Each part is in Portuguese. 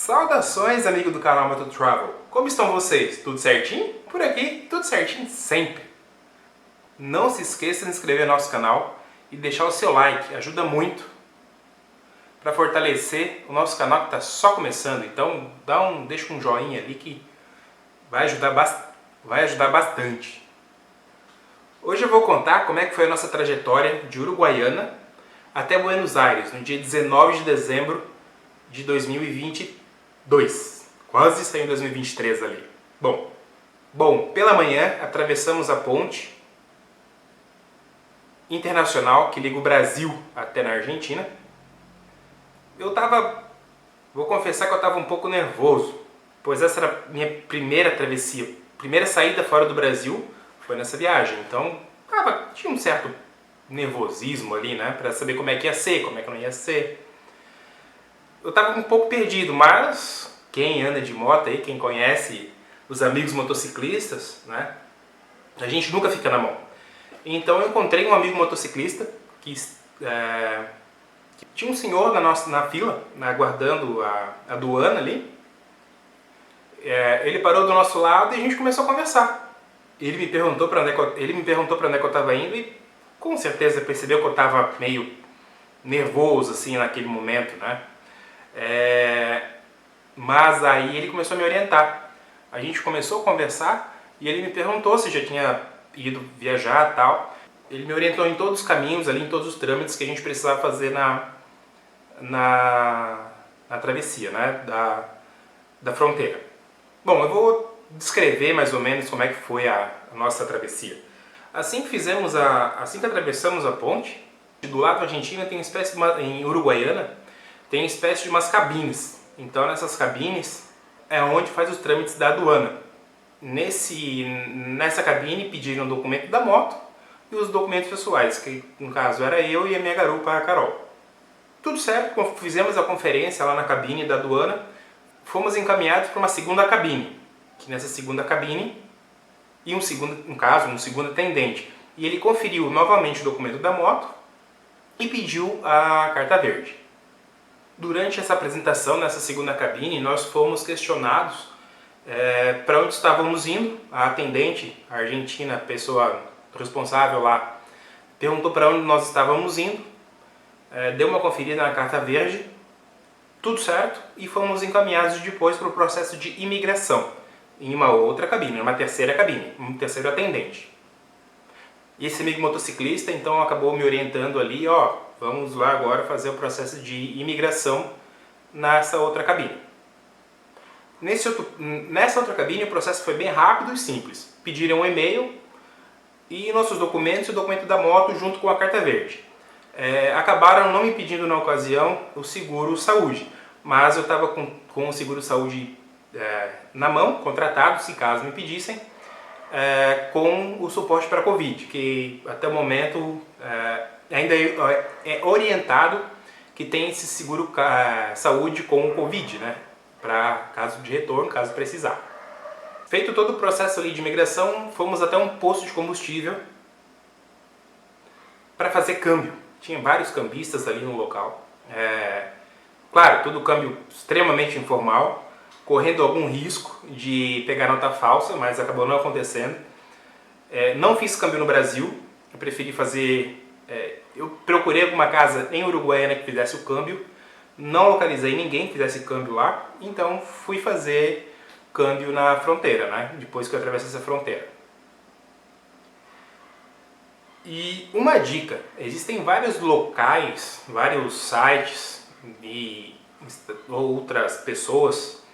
Saudações, amigo do canal Moto Travel! Como estão vocês? Tudo certinho? Por aqui, tudo certinho sempre! Não se esqueça de se inscrever no nosso canal e deixar o seu like, ajuda muito para fortalecer o nosso canal que está só começando. Então deixa um joinha ali que vai ajudar bastante. Hoje eu vou contar como é que foi a nossa trajetória de Uruguaiana até Buenos Aires, no dia 19 de dezembro de 2022. Quase saiu em 2023 ali. Bom, pela manhã atravessamos a ponte internacional que liga o Brasil até na Argentina. Vou confessar que eu estava um pouco nervoso, pois essa era a minha primeira travessia, primeira saída fora do Brasil foi nessa viagem. Então tinha um certo nervosismo ali, né, para saber como é que ia ser, como é que não ia ser. Eu estava um pouco perdido, mas quem anda de moto aí, quem conhece os amigos motociclistas, né, a gente nunca fica na mão. Então eu encontrei um amigo motociclista que tinha um senhor na fila, né, aguardando a aduana ali. Ele parou do nosso lado e a gente começou a conversar. Ele me perguntou para onde é que eu estava indo e com certeza percebeu que eu estava meio nervoso assim naquele momento, né? Mas aí ele começou a me orientar. A gente começou a conversar e ele me perguntou se já tinha ido viajar e tal. Ele me orientou em todos os caminhos, ali em todos os trâmites que a gente precisava fazer na travessia, né, da fronteira. Bom, eu vou descrever mais ou menos como é que foi a nossa travessia. Assim que atravessamos a ponte, do lado da Argentina tem uma espécie em Uruguaiana, tem uma espécie de umas cabines. Então nessas cabines é onde faz os trâmites da aduana. Nessa cabine pediram o documento da moto e os documentos pessoais, que no caso era eu e a minha garupa, a Carol. Tudo certo, fizemos a conferência lá na cabine da aduana, fomos encaminhados para uma segunda cabine, que nessa segunda cabine e um segundo atendente. E ele conferiu novamente o documento da moto e pediu a carta verde. Durante essa apresentação, nessa segunda cabine, nós fomos questionados para onde estávamos indo. A atendente, a argentina, a pessoa responsável lá, perguntou para onde nós estávamos indo, deu uma conferida na carta verde, tudo certo, e fomos encaminhados depois para o processo de imigração, em uma outra cabine, uma terceira cabine, um terceiro atendente. E esse amigo motociclista então acabou me orientando ali, vamos lá agora fazer o processo de imigração nessa outra cabine. Nessa outra cabine o processo foi bem rápido e simples. Pediram um e-mail e nossos documentos e o documento da moto junto com a carta verde. Acabaram não me pedindo na ocasião o seguro-saúde, mas eu estava com o seguro-saúde na mão, contratado, se caso me pedissem, com o suporte para Covid, que até o momento ainda é orientado que tem esse seguro saúde com o Covid, né, para caso de retorno, caso precisar. Feito todo o processo ali de imigração, fomos até um posto de combustível para fazer câmbio. Tinha vários cambistas ali no local. Claro, todo câmbio extremamente informal, correndo algum risco de pegar nota falsa, mas acabou não acontecendo. Não fiz câmbio no Brasil, eu preferi fazer... eu procurei alguma casa em Uruguaiana que fizesse o câmbio, não localizei ninguém que fizesse câmbio lá, então fui fazer câmbio na fronteira, né, depois que eu atravessei essa fronteira. E uma dica, existem vários locais, vários sites e outras pessoas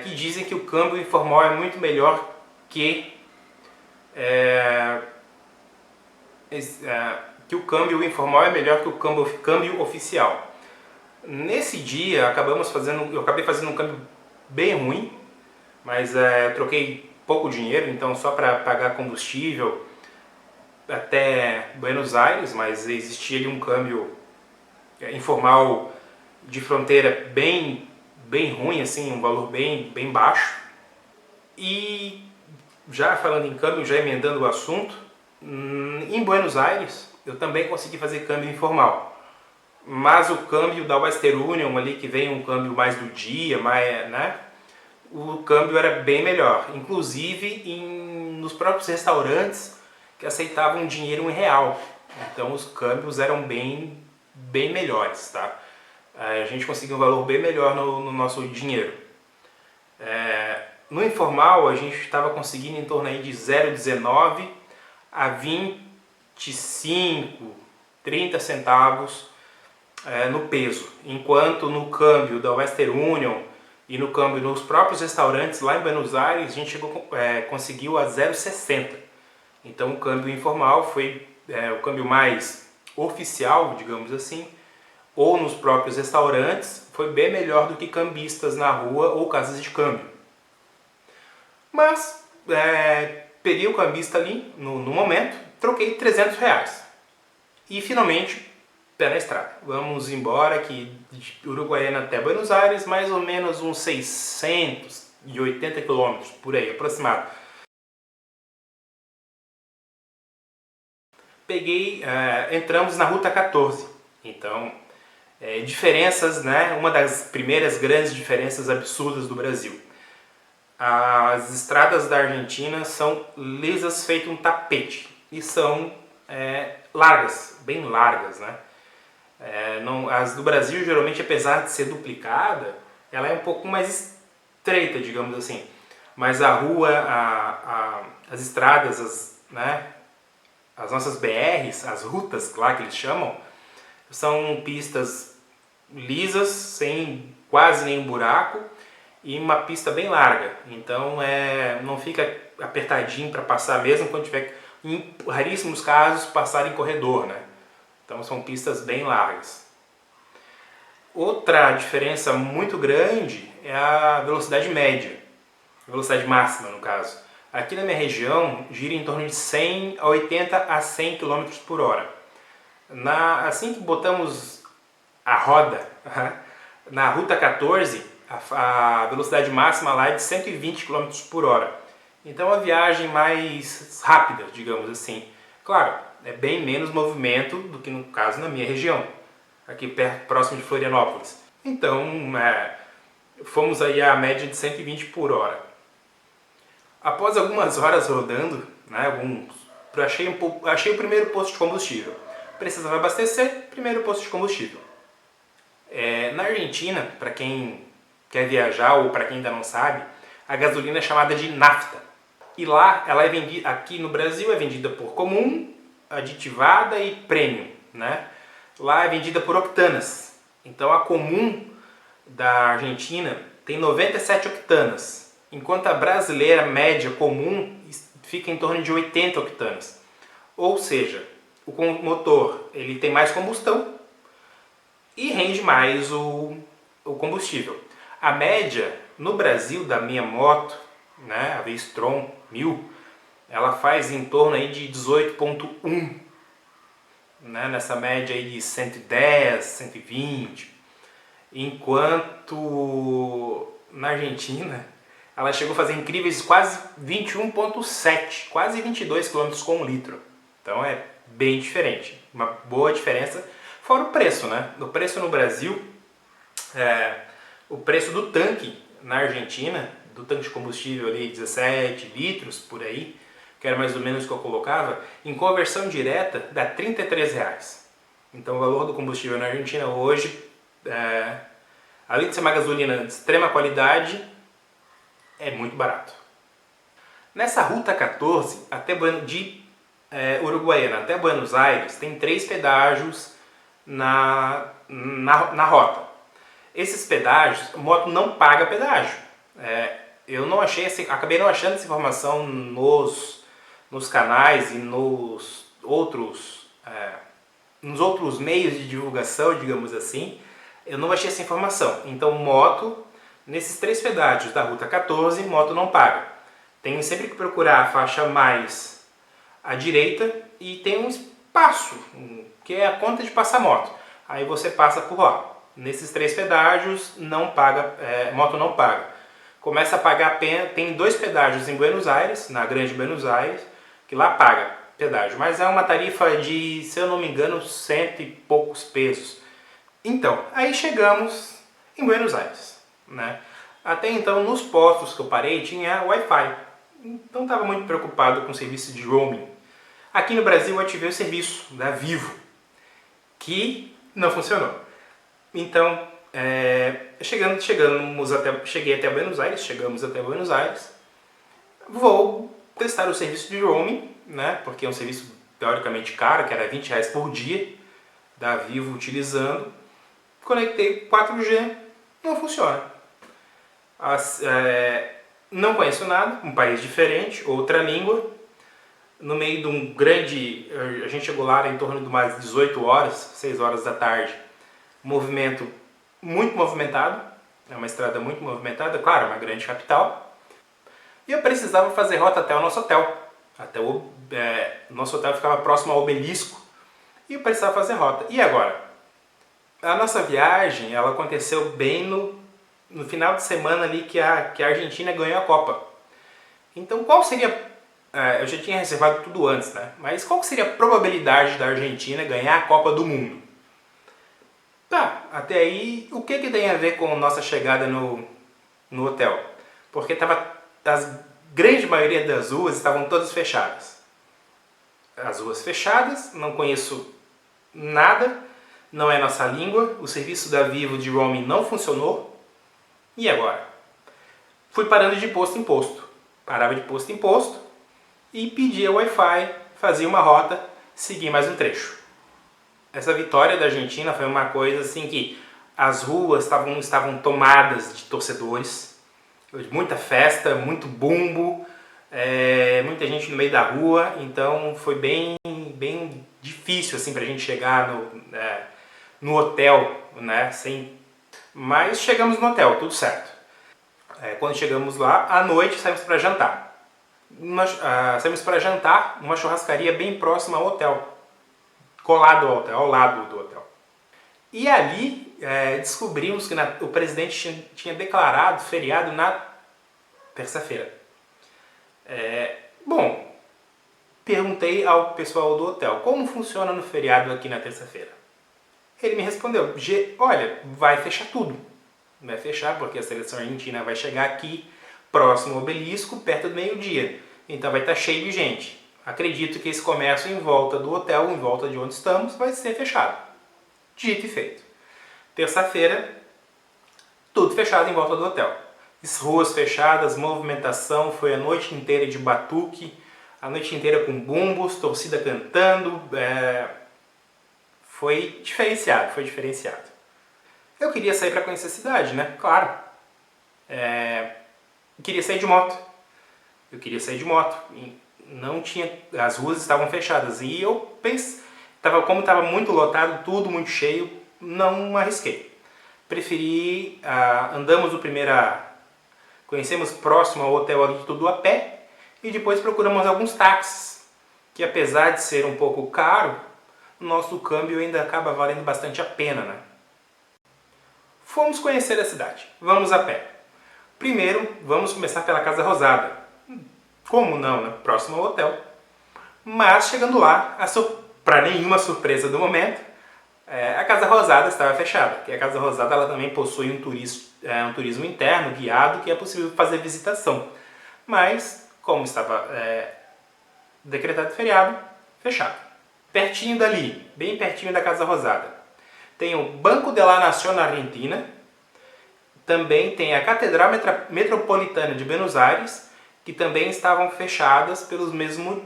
que dizem que o câmbio informal é muito melhor que o câmbio informal é melhor que o câmbio oficial. Nesse dia eu acabei fazendo um câmbio bem ruim, mas eu troquei pouco dinheiro, então só para pagar combustível até Buenos Aires, mas existia ali um câmbio informal de fronteira bem ruim, assim, um valor bem baixo. E já falando em câmbio, já emendando o assunto, em Buenos Aires eu também consegui fazer câmbio informal. mas o câmbio da Western Union ali, que vem um câmbio mais do dia, mais, né? O câmbio era bem melhor, inclusive nos próprios restaurantes que aceitavam dinheiro em real. Então os câmbios eram bem melhores, tá? A gente conseguiu um valor bem melhor no nosso dinheiro. No informal a gente estava conseguindo em torno aí de 0,19 a 25, 30 centavos no peso, enquanto no câmbio da Western Union e no câmbio nos próprios restaurantes lá em Buenos Aires a gente conseguiu a 0,60. Então o câmbio informal foi o câmbio mais oficial, digamos assim, ou nos próprios restaurantes, foi bem melhor do que cambistas na rua ou casas de câmbio. Mas peguei o cambista ali no momento, troquei R$300 e finalmente pé na estrada. Vamos embora aqui de Uruguaiana até Buenos Aires, mais ou menos uns 680 quilômetros por aí, aproximado. Entramos na Ruta 14, então diferenças, né? Uma das primeiras grandes diferenças absurdas do Brasil. As estradas da Argentina são lisas, feito um tapete, e são largas, bem largas, né? As do Brasil, geralmente, apesar de ser duplicada, ela é um pouco mais estreita, digamos assim. Mas a rua, as estradas, né? As nossas BRs, as rutas lá que eles chamam, são pistas lisas, sem quase nenhum buraco, e uma pista bem larga. Então não fica apertadinho para passar, mesmo quando tiver, em raríssimos casos, passar em corredor, né? Então são pistas bem largas. Outra diferença muito grande é a velocidade média, velocidade máxima no caso. Aqui na minha região gira em torno de 80 a 100 km por hora. Assim que botamos a roda na Ruta 14, a velocidade máxima lá é de 120 km por hora. Então é uma viagem mais rápida, digamos assim. Claro, é bem menos movimento do que no caso na minha região, aqui próximo de Florianópolis. Então fomos aí a média de 120 por hora. Após algumas horas rodando, né, achei o primeiro posto de combustível. Precisava abastecer, primeiro posto de combustível. Na Argentina, para quem quer viajar ou para quem ainda não sabe, a gasolina é chamada de nafta. E lá ela é vendida, aqui no Brasil é vendida por comum, aditivada e premium, né? Lá é vendida por octanas. Então a comum da Argentina tem 97 octanas, enquanto a brasileira média comum fica em torno de 80 octanas. Ou seja, o motor ele tem mais combustão e rende mais o combustível. A média no Brasil da minha moto, né, a V-Strom 1000, ela faz em torno aí de 18,1, né, nessa média aí de 110, 120, enquanto na Argentina ela chegou a fazer incríveis quase 21,7, quase 22 km com 1 litro. Então é bem diferente, uma boa diferença, fora o preço, né? O preço no Brasil, o preço do tanque na Argentina, do tanque de combustível ali 17 litros por aí, que era mais ou menos o que eu colocava, em conversão direta dá R$33. Então o valor do combustível na Argentina hoje, além de ser uma gasolina de extrema qualidade, é muito barato. Nessa Ruta 14, de Uruguaiana até Buenos Aires, tem 3 pedágios na rota. Esses pedágios, a moto não paga pedágio. Eu não achei, acabei não achando essa informação nos canais e nos outros meios de divulgação, digamos assim. Eu não achei essa informação. Então, nesses 3 pedágios da Ruta 14, moto não paga. Tem sempre que procurar a faixa mais à direita e tem um espaço, que é a conta de passar moto. Aí você passa por lá. Nesses 3 pedágios, moto não paga. Começa a pagar, tem 2 pedágios em Buenos Aires, na Grande Buenos Aires, que lá paga pedágio. Mas é uma tarifa de, se eu não me engano, 100 e poucos pesos. Então, aí chegamos em Buenos Aires, né? Até então, nos postos que eu parei, tinha Wi-Fi. Então, estava muito preocupado com o serviço de roaming. Aqui no Brasil, eu ativei o serviço da Vivo, que não funcionou. Então, cheguei até Buenos Aires, chegamos até Buenos Aires. Vou testar o serviço de roaming, né? Porque é um serviço teoricamente caro, que era R$20 por dia, da Vivo utilizando. Conectei 4G, não funciona. Não conheço nada, um país diferente, outra língua. No meio de um grande... A gente chegou lá em torno de umas 18 horas, 6 horas da tarde. Movimento muito movimentado, é uma estrada muito movimentada, claro, uma grande capital. E eu precisava fazer rota até o nosso hotel. Nosso hotel ficava próximo ao Obelisco e eu precisava fazer rota. E agora? A nossa viagem ela aconteceu bem no final de semana ali que a Argentina ganhou a Copa. Então qual seria... eu já tinha reservado tudo antes, né? Mas qual seria a probabilidade da Argentina ganhar a Copa do Mundo? Tá, até aí o que tem a ver com a nossa chegada no hotel? Porque a grande maioria das ruas estavam todas fechadas. As ruas fechadas, não conheço nada, não é nossa língua, o serviço da Vivo de roaming não funcionou. E agora? Fui parando de posto em posto. Parava de posto em posto e pedia Wi-Fi, fazia uma rota, seguia mais um trecho. Essa vitória da Argentina foi uma coisa assim que as ruas estavam tomadas de torcedores. Muita festa, muito bumbo, muita gente no meio da rua, então foi bem difícil assim, pra gente chegar no hotel, né? Mas chegamos no hotel, tudo certo. Quando chegamos lá, à noite saímos para jantar. Saímos para jantar numa churrascaria bem próxima ao hotel, colado ao hotel, ao lado do hotel. E ali descobrimos que o presidente tinha declarado feriado na terça-feira. Bom, perguntei ao pessoal do hotel, como funciona no feriado aqui na terça-feira? Ele me respondeu, olha, vai fechar tudo. Vai fechar porque a seleção argentina vai chegar aqui, próximo ao Obelisco, perto do meio-dia. Então vai estar cheio de gente. Acredito que esse comércio em volta do hotel, em volta de onde estamos, vai ser fechado. Dito e feito. Terça-feira, tudo fechado em volta do hotel. As ruas fechadas, movimentação, foi a noite inteira de batuque, a noite inteira com bumbos, torcida cantando. Foi diferenciado, foi diferenciado. Eu queria sair para conhecer a cidade, né? Claro. Queria sair de moto. Eu queria sair de moto. Não tinha, as ruas estavam fechadas e eu pensei, como estava muito lotado, tudo muito cheio, não arrisquei. Preferi, conhecemos próximo ao hotel ali tudo a pé e depois procuramos alguns táxis, que apesar de ser um pouco caro, o nosso câmbio ainda acaba valendo bastante a pena, né? Fomos conhecer a cidade, vamos a pé. Primeiro, vamos começar pela Casa Rosada. Como não, né? Próximo ao hotel. Mas chegando lá, para nenhuma surpresa do momento, a Casa Rosada estava fechada. Porque a Casa Rosada ela também possui um turismo interno, guiado, que é possível fazer visitação. Mas, como estava decretado feriado, fechado. Pertinho dali, bem pertinho da Casa Rosada, tem o Banco de la Nación Argentina, também tem a Catedral Metropolitana de Buenos Aires, que também estavam fechadas pelos mesmos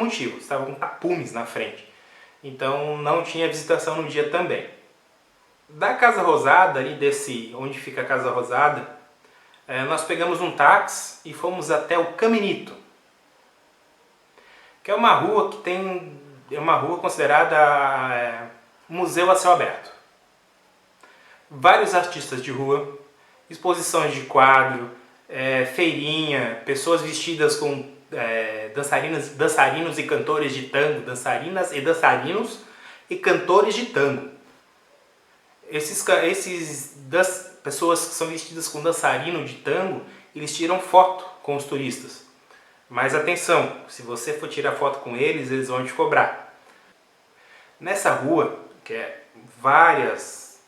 motivos, estavam com tapumes na frente. Então não tinha visitação no dia também. Da Casa Rosada, ali onde fica a Casa Rosada, nós pegamos um táxi e fomos até o Caminito, que é uma rua considerada museu a céu aberto. Vários artistas de rua, exposições de quadro, feirinha, pessoas vestidas com dançarinos e cantores de tango, dançarinas e dançarinos e cantores de tango. Das pessoas que são vestidas com dançarino de tango, eles tiram foto com os turistas. Mas atenção, se você for tirar foto com eles vão te cobrar. Nessa rua, que é várias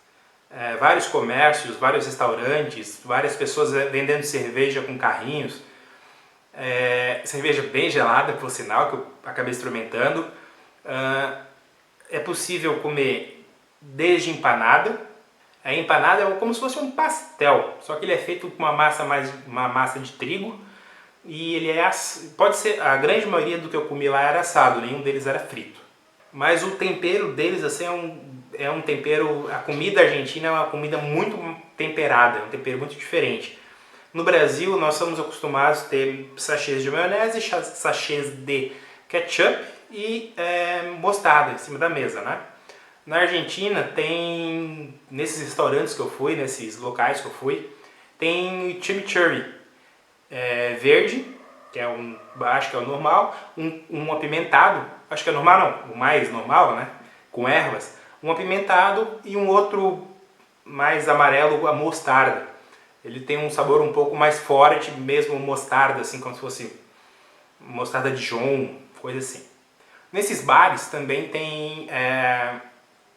vários comércios, vários restaurantes, várias pessoas vendendo cerveja com carrinhos. Cerveja bem gelada, por sinal, que eu acabei experimentando. É possível comer desde empanada. A empanada é como se fosse um pastel, só que ele é feito com uma massa de trigo e ele pode ser, a grande maioria do que eu comi lá era assado, nenhum deles era frito. Mas o tempero deles assim é um tempero, a comida argentina é uma comida muito temperada, é um tempero muito diferente. No Brasil nós somos acostumados a ter sachês de maionese, sachês de ketchup e mostarda em cima da mesa, né? Na Argentina tem, nesses restaurantes que eu fui, nesses locais que eu fui, tem chimichurri verde, que é acho que é o normal, um apimentado, acho que é normal não, o mais normal, né, com ervas, um apimentado e um outro mais amarelo, a mostarda. Ele tem um sabor um pouco mais forte, mesmo mostarda, assim, como se fosse mostarda Dijon, coisa assim. Nesses bares também tem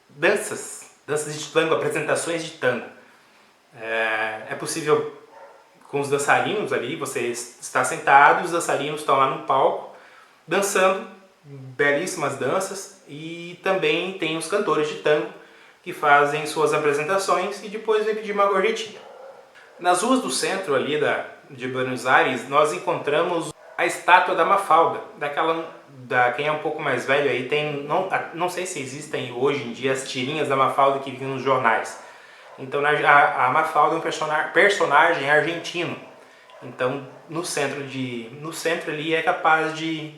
danças de tango, apresentações de tango. É possível com os dançarinos ali, você está sentado, os dançarinos estão lá no palco dançando belíssimas danças, e também tem os cantores de tango que fazem suas apresentações e depois vem pedir uma gorjetinha. Nas ruas do centro ali de Buenos Aires nós encontramos a estátua da Mafalda, quem é um pouco mais velho aí tem, não sei se existem hoje em dia as tirinhas da Mafalda que vinham nos jornais. Então a Mafalda é um personagem argentino. Então no centro ali é capaz de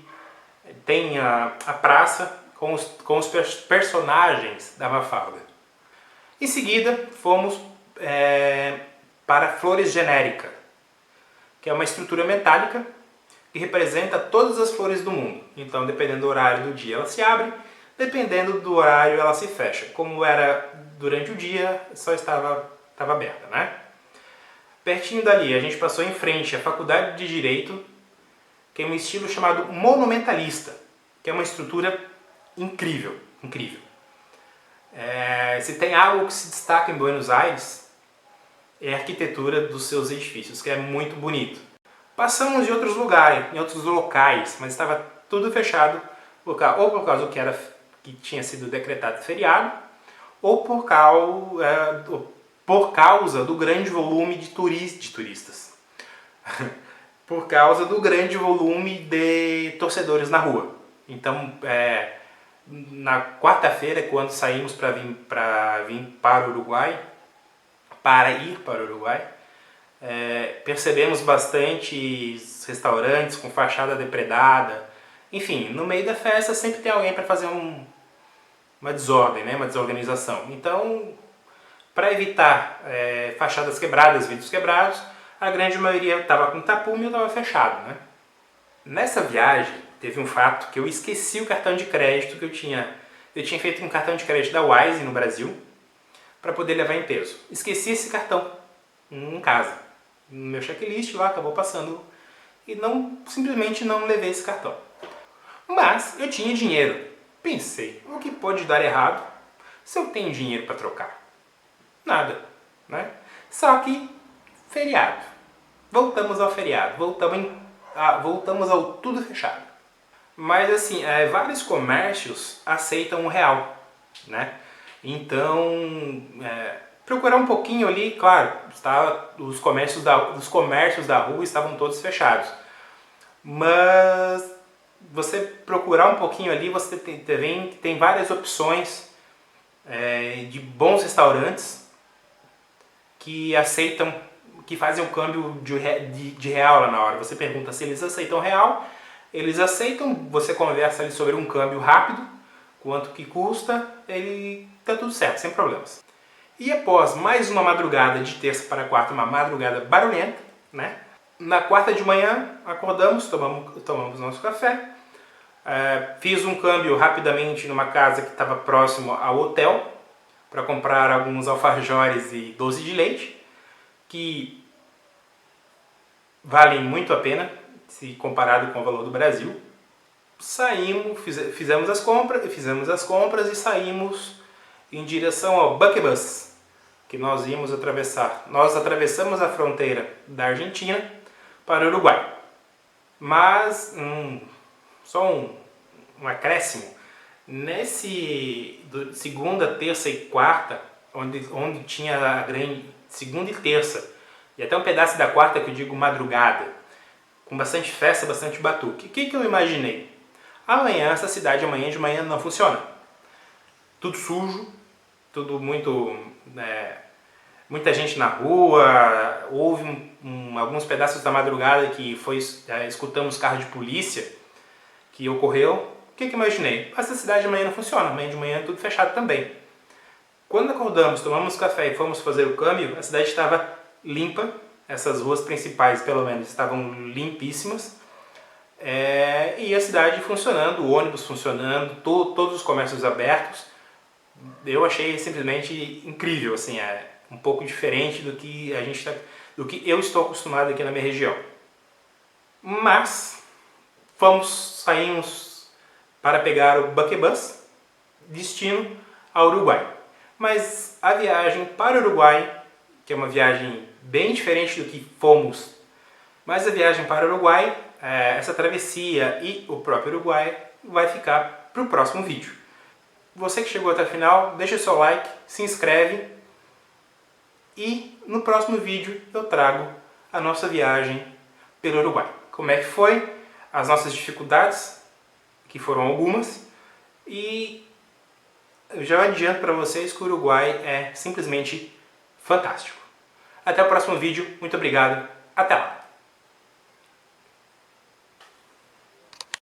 tem a praça com os personagens da Mafalda. Em seguida fomos para Flores Genérica, que é uma estrutura metálica que representa todas as flores do mundo. Então, dependendo do horário do dia, ela se abre, dependendo do horário, ela se fecha. Como era durante o dia, só estava aberta, né? Pertinho dali, a gente passou em frente à Faculdade de Direito, que é um estilo chamado monumentalista, que é uma estrutura incrível, incrível. Se tem algo que se destaca em Buenos Aires, é a arquitetura dos seus edifícios, que é muito bonito. Passamos em outros lugares, em outros locais, mas estava tudo fechado, ou por causa que tinha sido decretado feriado, ou por causa do grande volume de turistas. Por causa do grande volume de torcedores na rua. Então, na quarta-feira, quando saímos para ir para o Uruguai, percebemos bastante restaurantes com fachada depredada. Enfim, no meio da festa sempre tem alguém para fazer uma desordem, né? Uma desorganização. Então, para evitar fachadas quebradas, vidros quebrados, a grande maioria estava com tapume e eu estava fechado, né? Nessa viagem teve um fato que eu esqueci o cartão de crédito que eu tinha. Eu tinha feito um cartão de crédito da Wise no Brasil para poder levar em peso. Esqueci esse cartão em casa. No meu checklist lá acabou passando e simplesmente não levei esse cartão. Mas eu tinha dinheiro. Pensei, o que pode dar errado se eu tenho dinheiro para trocar? Nada, né? Só que feriado. Voltamos ao feriado, voltamos ao tudo fechado. Mas assim, vários comércios aceitam o real, né? Então, procurar um pouquinho ali, claro, os comércios da rua estavam todos fechados. Mas você procurar um pouquinho ali, você tem várias opções de bons restaurantes que aceitam, que fazem um câmbio de real lá na hora. Você pergunta se eles aceitam real, eles aceitam, você conversa ali sobre um câmbio rápido, quanto que custa, tá tudo certo, sem problemas. E após mais uma madrugada de terça para quarta, uma madrugada barulhenta, né? Na quarta de manhã, acordamos, tomamos nosso café, fiz um câmbio rapidamente numa casa que estava próximo ao hotel, para comprar alguns alfajores e doce de leite, que valem muito a pena, se comparado com o valor do Brasil. Saímos, fizemos as compras e saímos em direção ao Buckbus, que nós íamos atravessar. Nós atravessamos a fronteira da Argentina para o Uruguai. Mas, um acréscimo, nesse segunda, terça e quarta, onde tinha a grande segunda e terça, e até um pedaço da quarta que eu digo madrugada, com bastante festa, bastante batuque. O que eu imaginei? Amanhã, essa cidade amanhã de manhã não funciona. Tudo sujo, tudo muito... muita gente na rua, houve alguns pedaços da madrugada que escutamos carro de polícia que ocorreu. O que eu imaginei? Essa cidade amanhã não funciona, amanhã de manhã tudo fechado também. Quando acordamos, tomamos café e fomos fazer o câmbio, a cidade estava limpa, essas ruas principais pelo menos estavam limpíssimas, e a cidade funcionando, o ônibus funcionando, todos os comércios abertos. Eu achei simplesmente incrível, assim, um pouco diferente do que do que eu estou acostumado aqui na minha região. Mas saímos para pegar o Buquebus, destino ao Uruguai. Mas a viagem para o Uruguai, que é uma viagem bem diferente do que fomos, mas a viagem para o Uruguai, essa travessia e o próprio Uruguai vai ficar para o próximo vídeo. Você que chegou até o final, deixa o seu like, se inscreve e no próximo vídeo eu trago a nossa viagem pelo Uruguai. Como é que foi, as nossas dificuldades, que foram algumas, e eu já adianto para vocês que o Uruguai é simplesmente fantástico. Até o próximo vídeo, muito obrigado, até lá!